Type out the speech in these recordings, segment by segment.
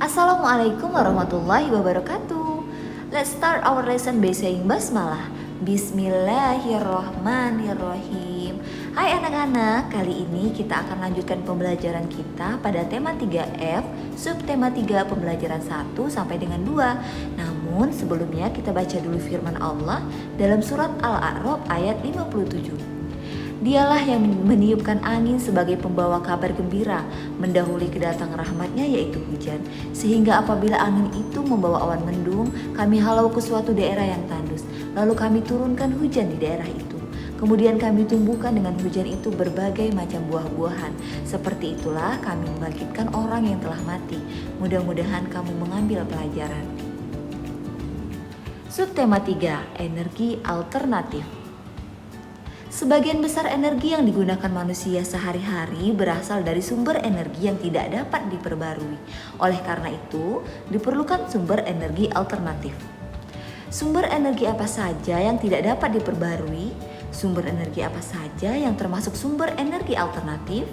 Assalamualaikum warahmatullahi wabarakatuh. Let's start our lesson by saying basmalah. Bismillahirrohmanirrohim. Hai anak-anak, kali ini kita akan lanjutkan pembelajaran kita pada tema 3F, subtema 3 pembelajaran 1 sampai dengan 2. Namun sebelumnya kita baca dulu firman Allah dalam surat Al-A'raf ayat 57. Dialah yang meniupkan angin sebagai pembawa kabar gembira, mendahului kedatangan rahmatnya yaitu hujan. Sehingga apabila angin itu membawa awan mendung, kami halau ke suatu daerah yang tandus. Lalu kami turunkan hujan di daerah itu. Kemudian kami tumbuhkan dengan hujan itu berbagai macam buah-buahan. Seperti itulah kami membangkitkan orang yang telah mati. Mudah-mudahan kamu mengambil pelajaran. Subtema 3, energi alternatif. Sebagian besar energi yang digunakan manusia sehari-hari berasal dari sumber energi yang tidak dapat diperbarui. Oleh karena itu, diperlukan sumber energi alternatif. Sumber energi apa saja yang tidak dapat diperbarui? Sumber energi apa saja yang termasuk sumber energi alternatif?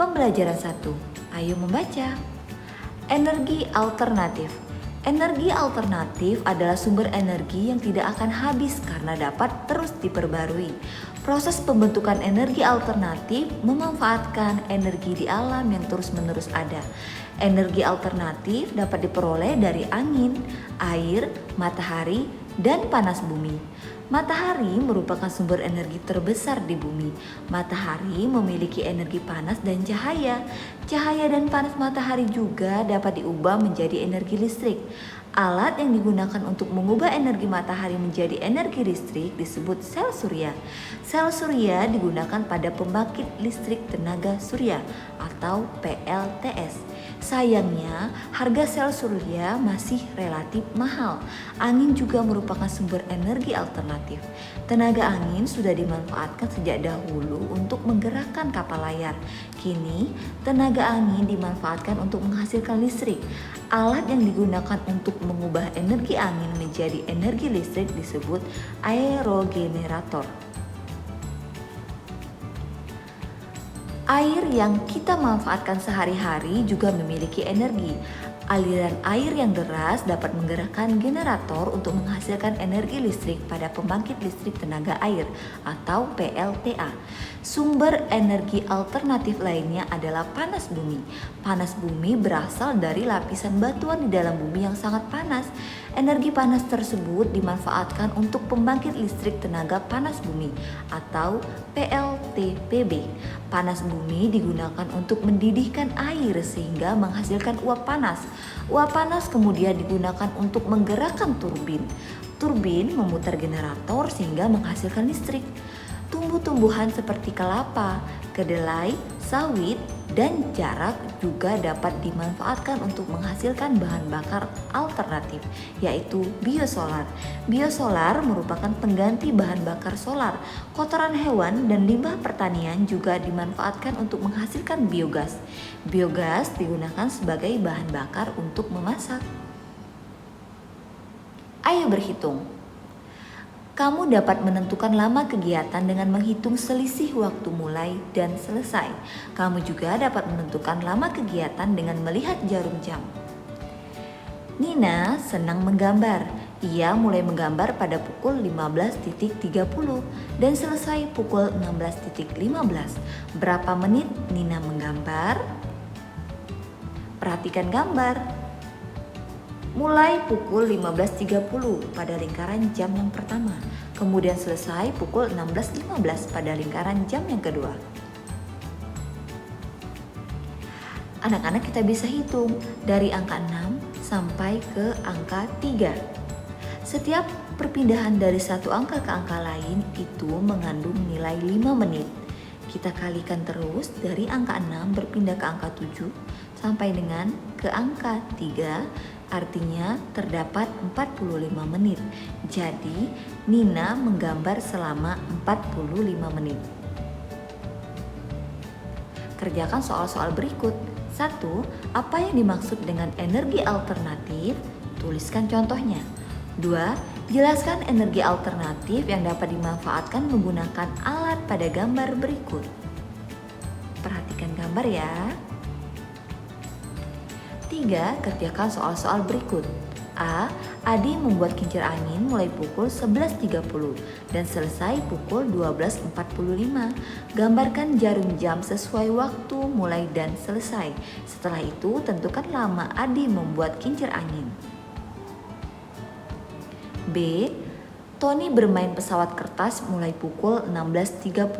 Pembelajaran 1. Ayo membaca. Energi alternatif. Energi alternatif adalah sumber energi yang tidak akan habis karena dapat terus diperbarui. Proses pembentukan energi alternatif memanfaatkan energi di alam yang terus-menerus ada. Energi alternatif dapat diperoleh dari angin, air, matahari, dan panas bumi. Matahari merupakan sumber energi terbesar di bumi. Matahari memiliki energi panas dan cahaya. Cahaya dan panas matahari juga dapat diubah menjadi energi listrik. Alat yang digunakan untuk mengubah energi matahari menjadi energi listrik disebut sel surya. Sel surya digunakan pada pembangkit listrik tenaga surya atau PLTS. Sayangnya, harga sel surya masih relatif mahal. Angin juga merupakan sumber energi alternatif. Tenaga angin sudah dimanfaatkan sejak dahulu untuk menggerakkan kapal layar. Kini, tenaga angin dimanfaatkan untuk menghasilkan listrik. Alat yang digunakan untuk mengubah energi angin menjadi energi listrik disebut aerogenerator. Air yang kita manfaatkan sehari-hari juga memiliki energi. Aliran air yang deras dapat menggerakkan generator untuk menghasilkan energi listrik pada pembangkit listrik tenaga air atau PLTA. Sumber energi alternatif lainnya adalah panas bumi. Panas bumi berasal dari lapisan batuan di dalam bumi yang sangat panas. Energi panas tersebut dimanfaatkan untuk pembangkit listrik tenaga panas bumi atau PLTPB. Panas bumi digunakan untuk mendidihkan air sehingga menghasilkan uap panas. Uap panas kemudian digunakan untuk menggerakkan turbin. Turbin memutar generator sehingga menghasilkan listrik. Tumbuh-tumbuhan seperti kelapa, kedelai, sawit, dan jarak juga dapat dimanfaatkan untuk menghasilkan bahan bakar alternatif, yaitu biosolar. Biosolar merupakan pengganti bahan bakar solar. Kotoran hewan dan limbah pertanian juga dimanfaatkan untuk menghasilkan biogas. Biogas digunakan sebagai bahan bakar untuk memasak. Ayo berhitung. Kamu dapat menentukan lama kegiatan dengan menghitung selisih waktu mulai dan selesai. Kamu juga dapat menentukan lama kegiatan dengan melihat jarum jam. Nina senang menggambar. Ia mulai menggambar pada pukul 15.30 dan selesai pukul 16.15. Berapa menit Nina menggambar? Perhatikan gambar. Mulai pukul 15.30 pada lingkaran jam yang pertama, kemudian selesai pukul 16.15 pada lingkaran jam yang kedua. Anak-anak kita bisa hitung dari angka 6 sampai ke angka 3. Setiap perpindahan dari satu angka ke angka lain itu mengandung nilai 5 menit. Kita kalikan terus dari angka 6 berpindah ke angka 7 sampai dengan ke angka 3. Artinya terdapat 45 menit. Jadi Nina menggambar selama 45 menit. Kerjakan soal-soal berikut. 1. Apa yang dimaksud dengan energi alternatif? Tuliskan contohnya. 2. Jelaskan energi alternatif yang dapat dimanfaatkan menggunakan alat pada gambar berikut. Perhatikan gambar ya. 3. Kerjakan soal-soal berikut. A. Adi membuat kincir angin mulai pukul 11.30 dan selesai pukul 12.45. Gambarkan jarum jam sesuai waktu mulai dan selesai. Setelah itu, tentukan lama Adi membuat kincir angin. B. Tony bermain pesawat kertas mulai pukul 16.30.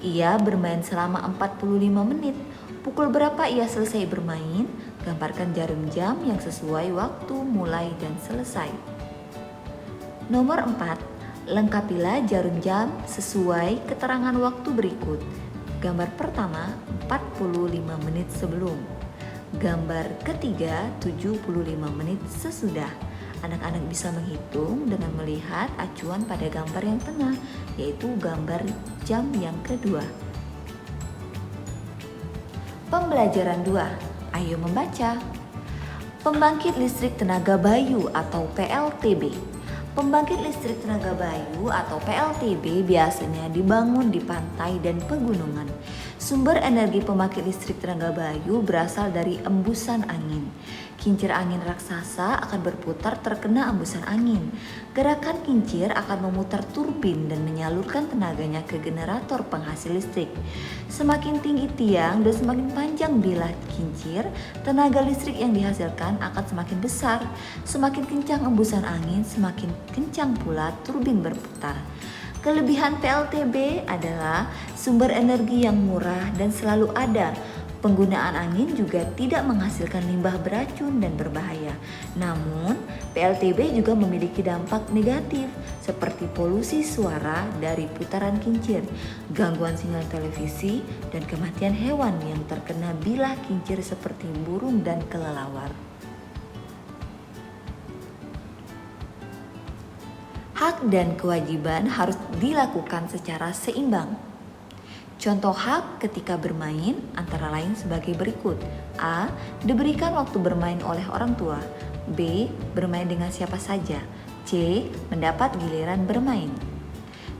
Ia bermain selama 45 menit. Pukul berapa ia selesai bermain? Gambarkan jarum jam yang sesuai waktu mulai dan selesai. Nomor 4. Lengkapilah jarum jam sesuai keterangan waktu berikut. Gambar pertama 45 menit sebelum. Gambar ketiga 75 menit sesudah. Anak-anak bisa menghitung dengan melihat acuan pada gambar yang tengah, yaitu gambar jam yang kedua. Pembelajaran 2. Ayo membaca. Pembangkit listrik tenaga Bayu atau PLTB. Pembangkit listrik tenaga Bayu atau PLTB biasanya dibangun di pantai dan pegunungan. Sumber energi pembangkit listrik tenaga Bayu berasal dari embusan angin. Kincir angin raksasa akan berputar terkena embusan angin. Gerakan kincir akan memutar turbin dan menyalurkan tenaganya ke generator penghasil listrik. Semakin tinggi tiang dan semakin panjang bilah kincir, tenaga listrik yang dihasilkan akan semakin besar. Semakin kencang embusan angin, semakin kencang pula turbin berputar. Kelebihan PLTB adalah sumber energi yang murah dan selalu ada. Penggunaan angin juga tidak menghasilkan limbah beracun dan berbahaya. Namun, PLTB juga memiliki dampak negatif seperti polusi suara dari putaran kincir, gangguan sinyal televisi, dan kematian hewan yang terkena bilah kincir seperti burung dan kelelawar. Hak dan kewajiban harus dilakukan secara seimbang. Contoh hak ketika bermain antara lain sebagai berikut. A. Diberikan waktu bermain oleh orang tua. B. Bermain dengan siapa saja. C. Mendapat giliran bermain.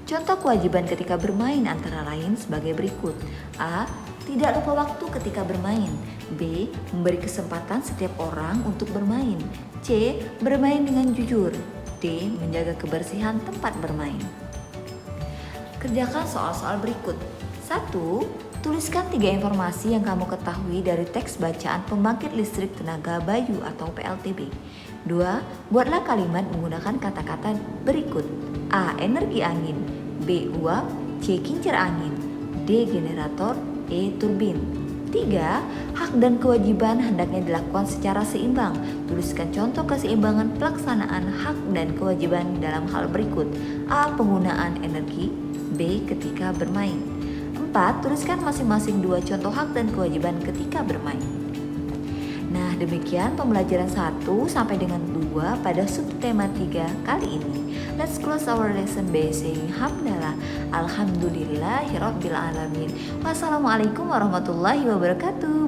Contoh kewajiban ketika bermain antara lain sebagai berikut. A. Tidak lupa waktu ketika bermain. B. Memberi kesempatan setiap orang untuk bermain. C. Bermain dengan jujur. D. Menjaga kebersihan tempat bermain. Kerjakan soal-soal berikut. 1. Tuliskan 3 informasi yang kamu ketahui dari teks bacaan pembangkit listrik tenaga Bayu atau PLTB. 2. Buatlah kalimat menggunakan kata-kata berikut. A. Energi angin. B. Uap. C. Kincir angin. D. Generator. E. Turbin. 3. Hak dan kewajiban hendaknya dilakukan secara seimbang. Tuliskan contoh keseimbangan pelaksanaan hak dan kewajiban dalam hal berikut. A. Penggunaan energi. B. Ketika bermain. 4. Tuliskan masing-masing 2 contoh hak dan kewajiban ketika bermain. Nah, demikian pembelajaran 1 sampai dengan 2 pada subtema 3 kali ini. Let's close our lesson by saying hamdalah, alhamdulillahirabbil alamin. Wassalamualaikum warahmatullahi wabarakatuh.